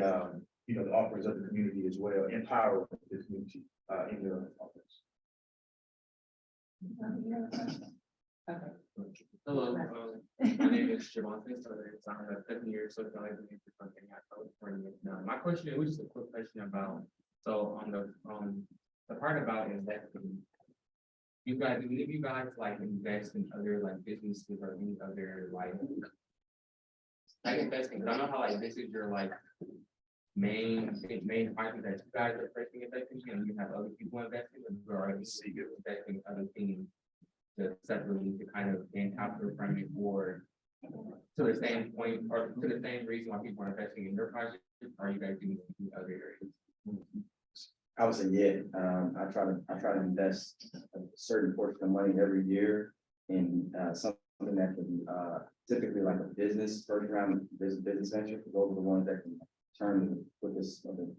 the offerings of the community as well, empower the community in your offerings. Hello, my name is Javante Sutter. I'm a 7-year socializing company at California. Now, my question is just a quick question about, so on the part about investing, you guys, do any of you guys like invest in other like businesses or any other like investing? Because I know how like this is your like main part that you guys are personally investing in, and you have other people investing, and you are investing in other things just separately to kind of gain capital from it, or to the same point or to the same reason why people are investing in your project. Are you guys doing in other areas? I would say, yeah, I try to invest a certain portion of money every year in something that can be typically like a business, first round business venture. Those are the ones that can turn with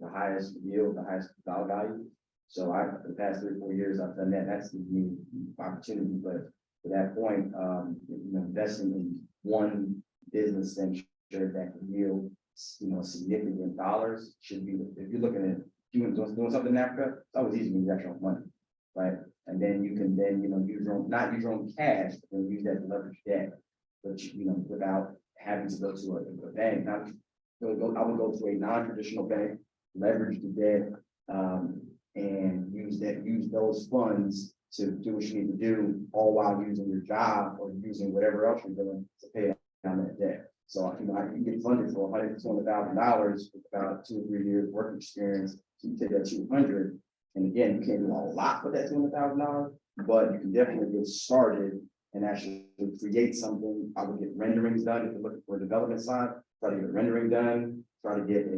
the highest yield, the highest dollar value. So for the past 3 or 4 years, I've done that. That's the new opportunity. But to that point, investing in one business venture that can yield, significant dollars should be, if you're looking at doing something in Africa, it's always easy when you got your own money, right? And then you can not use your own cash, but then use that to leverage debt, but without having to go to a bank. I would go to a non-traditional bank, leverage the debt, and use those funds to do what you need to do, all while using your job or using whatever else you're doing to pay down that debt. So I can get funded for $100,000 to $200,000 with about 2 or 3 years work experience. So you take that 200, and again, you can't do a lot for that $200,000, but you can definitely get started and actually create something. I would get renderings done if you're looking for a development side. Try to get rendering done. Try to get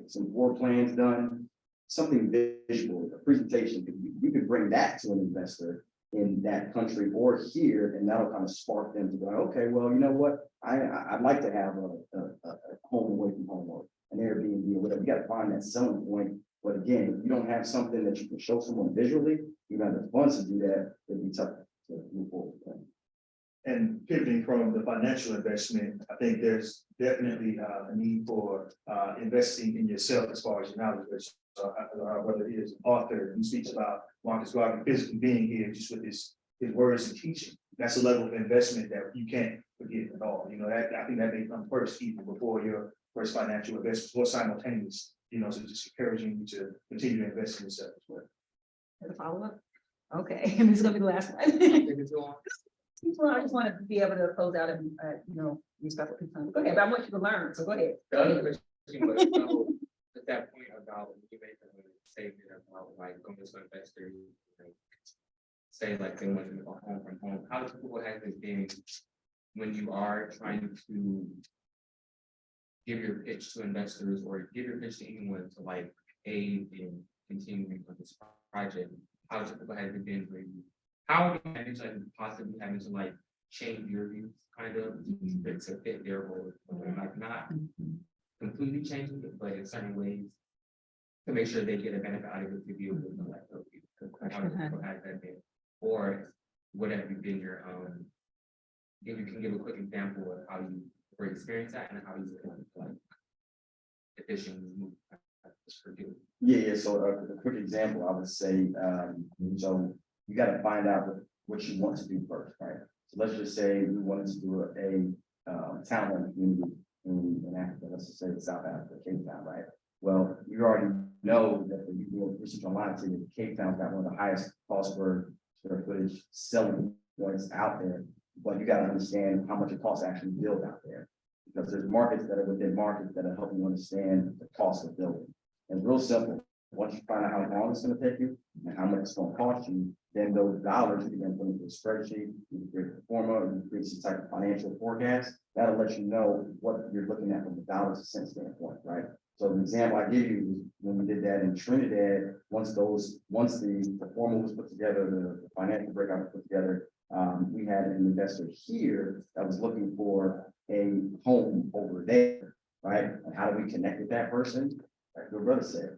some floor plans done. Something visual, a presentation. You could bring that to an investor in that country or here, and that'll kind of spark them to go, okay, well, you know what? I'd like to have a home away from home or an Airbnb or whatever. You gotta find that selling point. But again, if you don't have something that you can show someone visually, you don't have the funds to do that, it'd be tough to move forward. And pivoting from the financial investment, I think there's definitely a need for investing in yourself as far as your knowledge. Whether it is an author who speaks about Marcus Garvey physically being here just with his words and teaching. That's a level of investment that you can't forget at all. You know, that I think that may come first, even before your first financial investment or simultaneous. You know, so just encouraging you to continue to invest in yourself as well. As a follow-up? Okay, and this is gonna be the last one. Well, I just want to be able to close out and, respectful time. Go ahead, but I want you to learn, so go ahead. The other question was, at that point about you made the statement about like going to investors, say like they want to go home from home. How difficult has it been when you are trying to give your pitch to investors or give your pitch to anyone to like aid in continuing with this project? How difficult has it been for you? How have you managed like possibly having to like change your views kind of to fit their role, like not completely changing it, but in certain ways to make sure they get a benefit out of it to be able to like how difficult has that been? Or whatever been your if you can give a quick example of how you were experienced that and how you like efficiently move for you. Yeah. So a quick example, I would say, so you got to find out what you want to do first, right? So let's just say we wanted to do a townhome community in Africa. Let's just say South Africa, Cape Town, right? Well, you already know that you do research online to that Cape Town's got one of the highest cost per square footage selling points out there, but you got to understand how much it costs to actually build out there, because there's markets that are within markets that are helping you understand the cost of building. And it's real simple. Once you find out how long it's going to take you and how much it's going to cost you, then those dollars you can put into a spreadsheet, you can create a formula, you can create some type of financial forecast. That'll let you know what you're looking at from the dollars and cents standpoint, right? So the example I give you is when we did that in Trinidad, once the formula was put together, the financial breakout was put together, we had an investor here that was looking for a home over there, right? And how do we connect with that person? Like your brother said,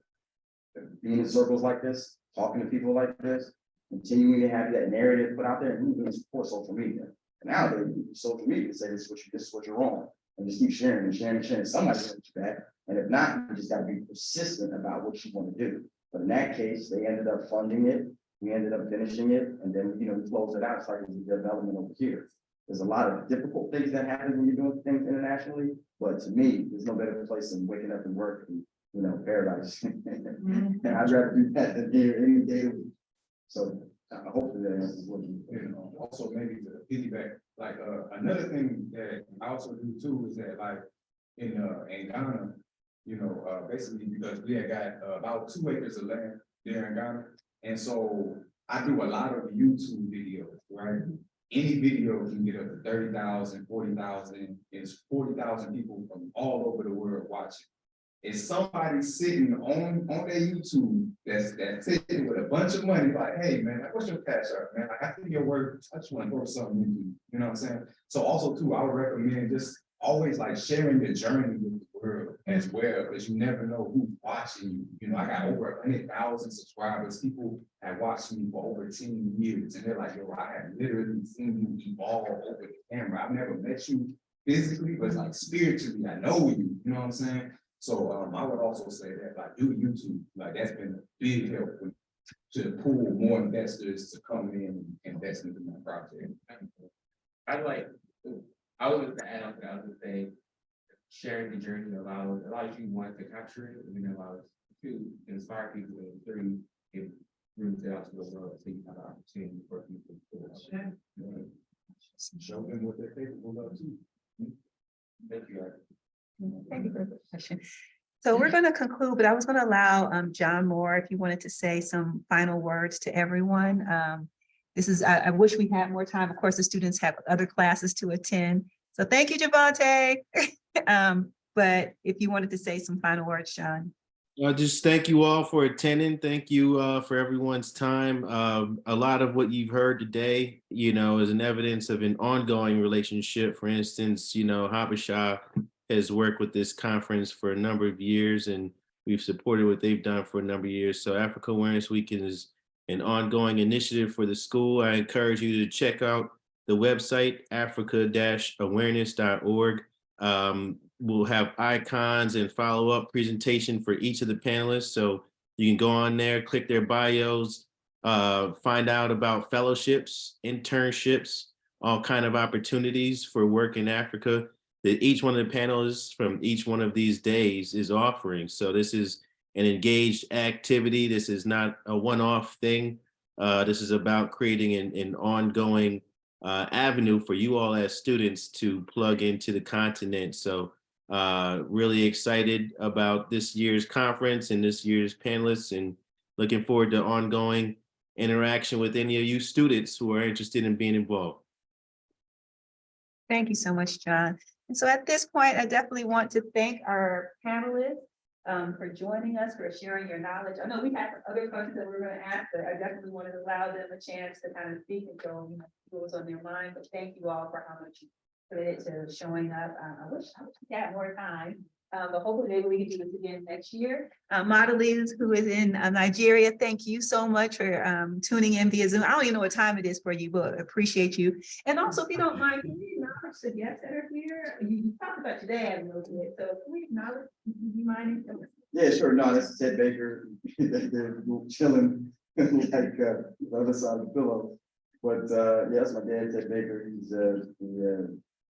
being in circles like this, talking to people like this, continuing to have that narrative put out there, and moving support social media. And nowadays, social media say this is what you're wrong, and just keep sharing and sharing and sharing. Somebody's going to back, and if not, you just got to be persistent about what you want to do. But in that case, they ended up funding it. We ended up finishing it, and then we closed it out, started the development over here. There's a lot of difficult things that happen when you're doing things internationally, but to me, there's no better place than waking up and working. Paradise. And I'd rather do that than here any day. So hopefully that answers what you. Also maybe to piggyback, like another thing that I also do too is that like in Ghana, basically because we had got about 2 acres of land there in Ghana, and so I do a lot of YouTube videos, right? Any video can get up to 30,000, 40,000. It's 40,000 people from all over the world watching. It's somebody sitting on their YouTube that's sitting with a bunch of money, like, hey man, like, what's your cash out, man? Like, I think your work, I just want to throw something into you. You know what I'm saying? So also too, I would recommend just always like sharing your journey with the world as well, because you never know who's watching you. I got over 100,000 subscribers. People have watched me for over 10 years, and they're like, yo, I have literally seen you evolve over the camera. I've never met you physically, but like spiritually, I know you. You know what I'm saying? So I would also say that like do YouTube, like that's been a big help to pull more investors to come in and invest into my project. I was going to add on to that. I was going to say sharing the journey allows you one to capture it, and then allows two to inspire people, and three it brings it out to the world so you have an opportunity for people to Show them what they're capable of too. thank you. Thank you for the question. So we're going to conclude, but I was going to allow John Moore, if you wanted to say some final words to everyone. I wish we had more time. Of course, the students have other classes to attend. So thank you, Javante. But if you wanted to say some final words, John. Just thank you all for attending. Thank you for everyone's time. A lot of what you've heard today, is an evidence of an ongoing relationship. For instance, HABESHA has worked with this conference for a number of years, and we've supported what they've done for a number of years. So Africa Awareness Week is an ongoing initiative for the school. I encourage you to check out the website, africa-awareness.org. We'll have icons and follow-up presentation for each of the panelists. So you can go on there, click their bios, find out about fellowships, internships, all kind of opportunities for work in Africa that each one of the panelists from each one of these days is offering. So this is an engaged activity. This is not a one-off thing. This is about creating an ongoing avenue for you all as students to plug into the continent. So really excited about this year's conference and this year's panelists, and looking forward to ongoing interaction with any of you students who are interested in being involved. Thank you so much, John. And so at this point, I definitely want to thank our panelists for joining us, for sharing your knowledge. I know we have other questions that we're going to ask, but I definitely wanted to allow them a chance to kind of speak and show what was on their mind. But thank you all for how much you committed to showing up. I wish we had more time, but hopefully maybe we can do this again next year. Nmadili, who is in Nigeria, thank you so much for tuning in via Zoom. I don't even know what time it is for you, but appreciate you. And also, if you don't mind, can you acknowledge the guests that are here? You talked about your dad a little bit, so can we acknowledge, do you mind? Yeah, sure. No, that's Ted Baker. They're chilling like the other side of the pillow. But yeah, that's my dad, Ted Baker. He's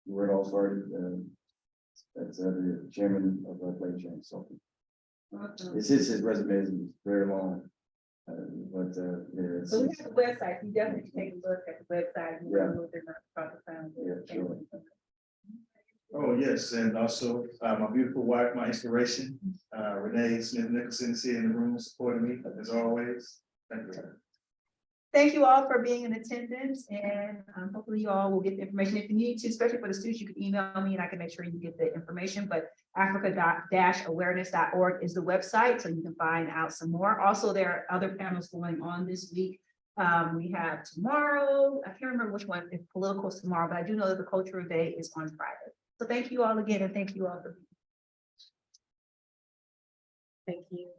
where it all started. That's the chairman of the play chain. So it's his resume is very long. But yeah, So we have a website. You definitely take a look at the website. And Yeah. know they're not about to sound. Yeah, sure. Oh, yes, and also my beautiful wife, my inspiration, Renee Smith Nickelson is here in the room supporting me as always. Thank you. Thank you all for being in attendance, and hopefully you all will get the information if you need to, especially for the students. You can email me and I can make sure you get the information, but africa-awareness.org is the website, so you can find out some more. Also, there are other panels going on this week. We have tomorrow, I can't remember which one, if political is tomorrow, but I do know that the cultural day is on Friday. So thank you all again, and thank you all for being here. Thank you.